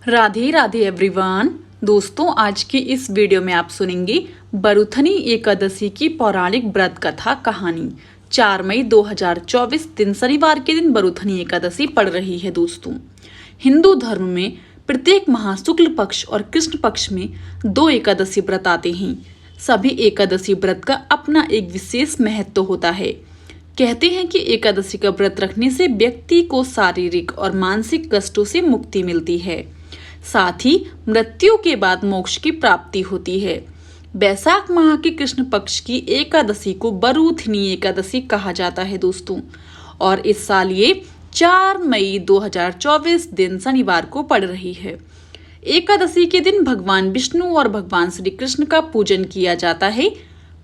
Radhe Radhe everyone. दोस्तों, आज की इस वीडियो में आप सुनेंगे बरूथनी एकादशी की पौराणिक व्रत कथा कहानी। 4 मई 2024 दिन शनिवार के दिन बरूथनी एकादशी पड़ रही है। दोस्तों, हिंदू धर्म में प्रत्येक महाशुक्ल पक्ष और कृष्ण पक्ष में 2 एकादशी व्रत आते हैं। सभी एकादशी व्रत का अपना एक विशेष महत्व होता है। कहते हैं कि एकादशी का व्रत रखने से व्यक्ति को शारीरिक और मानसिक कष्टों से मुक्ति मिलती है, साथ ही मृत्यु के बाद मोक्ष की प्राप्ति होती है। वैशाख माह के कृष्ण पक्ष की एकादशी को बरूथनी एकादशी कहा जाता है। दोस्तों, और इस साल ये 4 मई 2024 दिन शनिवार को पड़ रही है। एकादशी के दिन भगवान विष्णु और भगवान श्री कृष्ण का पूजन किया जाता है।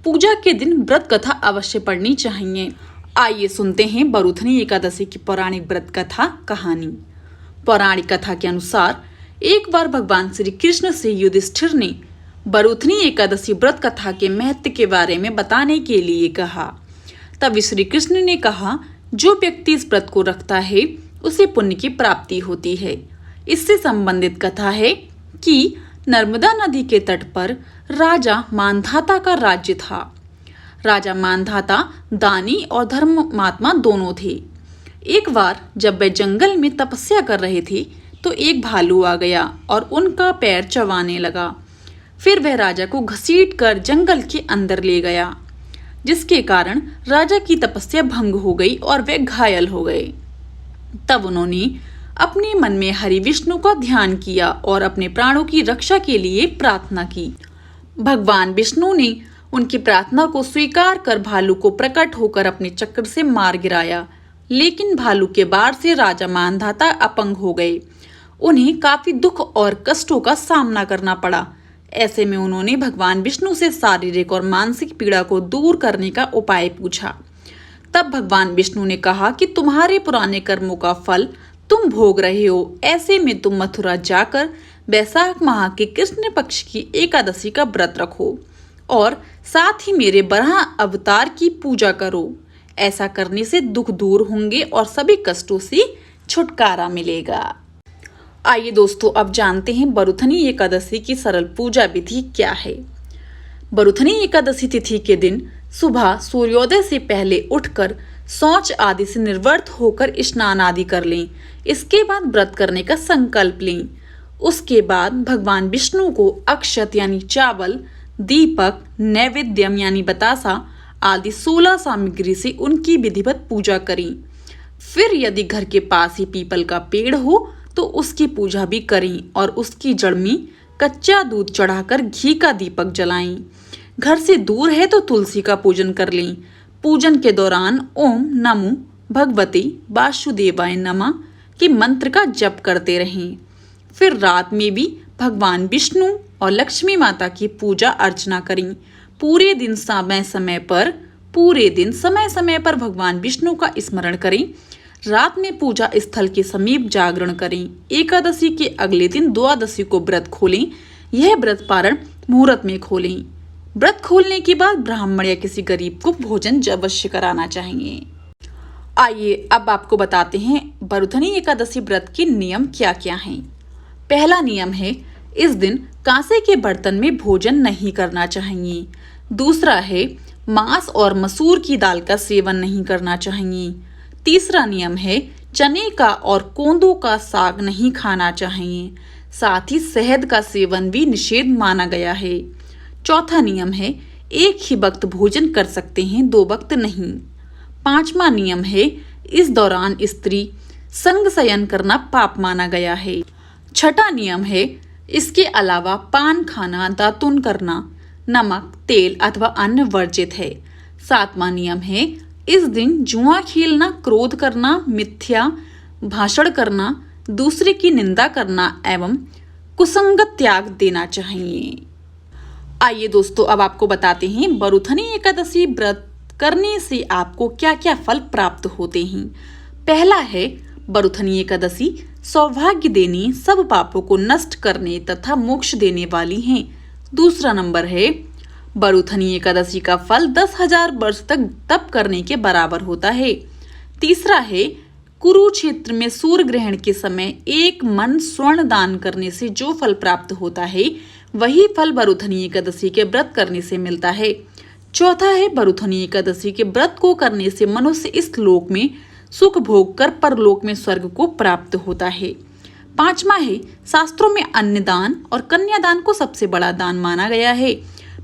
पूजा के दिन व्रत कथा अवश्य पढ़नी चाहिए। आइए सुनते हैं बरूथनी एकादशी की पौराणिक व्रत कथा कहानी। पौराणिक कथा के अनुसार एक बार भगवान श्री कृष्ण से युधिष्ठिर ने बरूथनी एकादशी व्रत कथा के महत्व के बारे में बताने के लिए कहा। तब श्री कृष्ण ने कहा, जो व्यक्ति इस व्रत को रखता है उसे पुण्य की प्राप्ति होती है। इससे संबंधित कथा है कि नर्मदा नदी के तट पर राजा मानधाता का राज्य था। राजा मानधाता दानी और धर्मात्मा दोनों थे। एक बार जब वे जंगल में तपस्या कर रहे थे तो एक भालू आ गया और उनका पैर चबाने लगा। फिर वह राजा को घसीट कर जंगल के अंदर ले गया, जिसके कारण राजा की तपस्या भंग हो गई और वे घायल हो गए। तब उन्होंने अपने मन में हरि विष्णु का ध्यान किया और अपने प्राणों की रक्षा के लिए प्रार्थना की। भगवान विष्णु ने उनकी प्रार्थना को स्वीकार कर भालू को प्रकट होकर अपने चक्र से मार गिराया, लेकिन भालू के वार से राजा मानधाता अपंग हो गए। उन्हें काफी दुख और कष्टों का सामना करना पड़ा। ऐसे में उन्होंने भगवान विष्णु से शारीरिक और मानसिक पीड़ा को दूर करने का उपाय पूछा। तब भगवान विष्णु ने कहा कि तुम्हारे पुराने कर्मों का फल तुम भोग रहे हो। ऐसे में तुम मथुरा जाकर वैशाख माह के कृष्ण पक्ष की एकादशी का व्रत रखो और साथ ही मेरे बराह अवतार की पूजा करो। ऐसा करने से दुख दूर होंगे और सभी कष्टों से छुटकारा मिलेगा। आइए दोस्तों, अब जानते हैं बरूथनी एकादशी की सरल पूजा विधि क्या है। बरूथनी एकादशी तिथि के दिन सुबह सूर्योदय से पहले उठकर शौच आदि से निर्वृत्त होकर स्नान आदि कर लें। इसके बाद व्रत करने का संकल्प लें। उसके बाद भगवान विष्णु को अक्षत यानी चावल, दीपक, नैवेद्यम यानी बतासा आदि 16 सामग्री से उनकी विधिवत पूजा करें। फिर यदि घर के पास ही पीपल का पेड़ हो तो उसकी पूजा भी करें और उसकी जड़ में कच्चा दूध चढ़ाकर घी का दीपक जलाएं। घर से दूर है तो तुलसी का पूजन कर लें। पूजन के दौरान ओम नमो भगवते वासुदेवाय नमः के मंत्र का जप करते रहें। फिर रात में भी भगवान विष्णु और लक्ष्मी माता की पूजा अर्चना करें। पूरे दिन समय समय पर भगवान विष्णु का स्मरण करें। रात में पूजा स्थल के समीप जागरण करें। एकादशी के अगले दिन द्वादशी को व्रत खोलें। यह व्रत पारण मुहूर्त में खोलें। व्रत खोलने के बाद ब्राह्मण या किसी गरीब को भोजन अवश्य कराना चाहिए। आइए अब आपको बताते हैं बरूथनी एकादशी व्रत के नियम क्या क्या हैं। पहला नियम है, इस दिन कांसे के बर्तन में भोजन नहीं करना चाहिए। दूसरा है, मांस और मसूर की दाल का सेवन नहीं करना चाहिए। तीसरा नियम है, चने का और कोंदों का साग नहीं खाना चाहिए। साथ ही शहद का सेवन भी निषेध माना गया है। चौथा नियम है, एक ही वक्त भोजन कर सकते हैं, 2 वक्त नहीं। पांचवा नियम है, इस दौरान स्त्री संग शयन करना पाप माना गया है। छठा नियम है, इसके अलावा पान खाना, दातुन करना, नमक, तेल अथवा अन्न वर्जित है। सातवां नियम है, इस दिन जुआ खेलना, क्रोध करना, मिथ्या भाषण करना, दूसरे की निंदा करना एवं कुसंगत त्याग देना चाहिए। आइए दोस्तों, अब आपको बताते हैं बरूथनी एकादशी व्रत करने से आपको क्या क्या फल प्राप्त होते हैं। पहला है, बरूथनी एकादशी सौभाग्य देने, सब पापों को नष्ट करने तथा मोक्ष देने वाली है। दूसरा नंबर है, बरूथनी एकादशी का फल 10,000 वर्ष तक तप करने के बराबर होता है। तीसरा है, कुरुक्षेत्र में सूर्य ग्रहण के समय एक मन स्वर्ण दान करने से जो फल प्राप्त होता है वही फल बरुथनी एकादशी के व्रत करने से मिलता है। चौथा है, बरुथनी एकादशी के व्रत को करने से मनुष्य इस लोक में सुख भोग कर परलोक में स्वर्ग को प्राप्त होता है। पांचवा है, शास्त्रों में अन्नदान और कन्यादान को सबसे बड़ा दान माना गया है।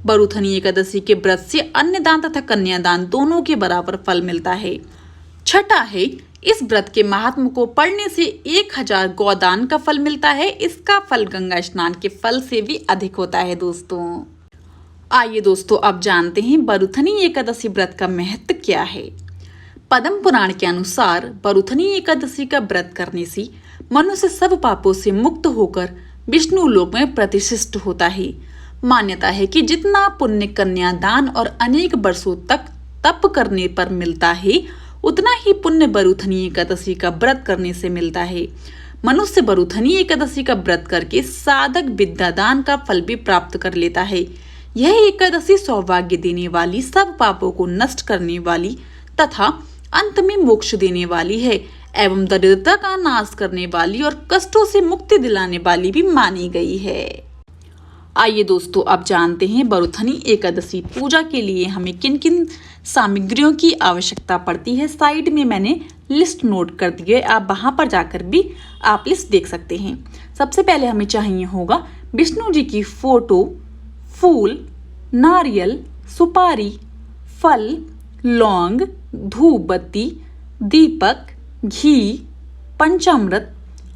बरुथनी एकादशी के व्रत से अन्नदान तथा कन्यादान दोनों के बराबर फल मिलता है। छठा है, इस व्रत के महात्म को पढ़ने से 1000 गौदान का फल मिलता है। इसका फल गंगा स्नान के फल से भी अधिक होता है। दोस्तों आइए दोस्तों अब जानते हैं बरुथनी एकादशी व्रत का महत्व क्या है। पद्म पुराण के अनुसार बरुथनी एकादशी का व्रत करने से मनुष्य सब पापों से मुक्त होकर विष्णु लोक में प्रतिष्ठित होता है। मान्यता है कि जितना पुण्य कन्यादान और अनेक वर्षों तक तप करने पर मिलता है उतना ही पुण्य बरुथनी एकादशी का व्रत करने से मिलता है। मनुष्य बरुथनी एकादशी का व्रत करके साधक विद्यादान का फल भी प्राप्त कर लेता है। यह एकादशी सौभाग्य देने वाली, सब पापों को नष्ट करने वाली तथा अंत में मोक्ष देने वाली है एवं दरिद्रता का नाश करने वाली और कष्टों से मुक्ति दिलाने वाली भी मानी गई है। आइए दोस्तों अब जानते हैं बरुथनी एकादशी पूजा के लिए हमें किन किन सामग्रियों की आवश्यकता पड़ती है। साइड में मैंने लिस्ट नोट कर दी है, आप वहां पर जाकर भी आप लिस्ट देख सकते हैं। सबसे पहले हमें चाहिए होगा विष्णु जी की फोटो, फूल, नारियल, सुपारी, फल, लौंग, धूप बत्ती, दीपक, घी, पंचामृत,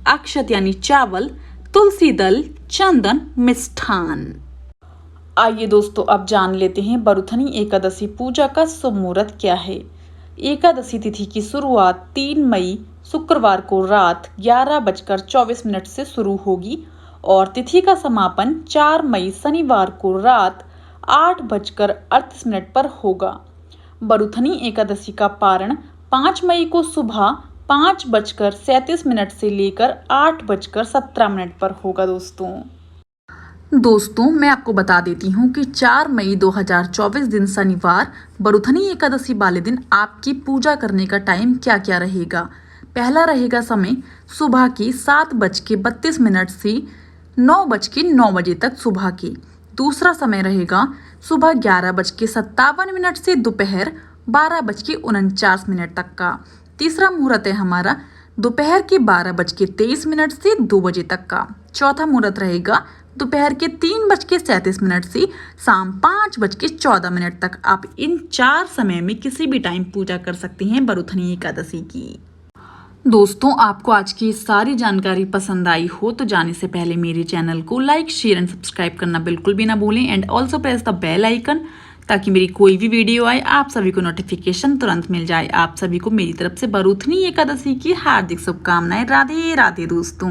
अक्षत यानी चावल, तुलसी दल, चंदन, मिष्ठान। आइए दोस्तों अब जान लेते हैं बरुथनी एकादशी पूजा का शुभ मुहूर्त क्या है। एकादशी तिथि की शुरुआत 3 मई शुक्रवार को रात 11:24 से शुरू होगी और तिथि का समापन 4 मई शनिवार को रात 8:38 पर होगा। बरुथनी एकादशी का पारण 5 मई को सुबह 5:37 से लेकर 8:17 पर होगा। दोस्तों मैं आपको बता देती हूँ कि 4 मई 2024 दिन शनिवार बरुथनी एकादशी वाले दिन आपकी पूजा करने का टाइम क्या क्या रहेगा। पहला रहेगा समय सुबह की 7:32 से 9:09 तक सुबह की। दूसरा समय रहेगा सुबह 11:57 से दोपहर 12:49 तक का। तीसरा मुहूर्त है हमारा दोपहर के 12:23 से 2 बजे तक का। चौथा मुहूर्त रहेगा दोपहर के 3:37 से शाम 5:14 तक। आप इन 4 समय में किसी भी टाइम पूजा कर सकते हैं बरुथनी एकादशी की। दोस्तों आपको आज की सारी जानकारी पसंद आई हो तो जाने से पहले मेरे चैनल को लाइक, शेयर एंड सब्सक्राइब करना बिल्कुल भी ना भूलें and also press the bell icon ताकि मेरी कोई भी वीडियो आए आप सभी को नोटिफिकेशन तुरंत मिल जाए। आप सभी को मेरी तरफ से बरुथनी एकादशी की हार्दिक शुभकामनाएं। राधे राधे दोस्तों।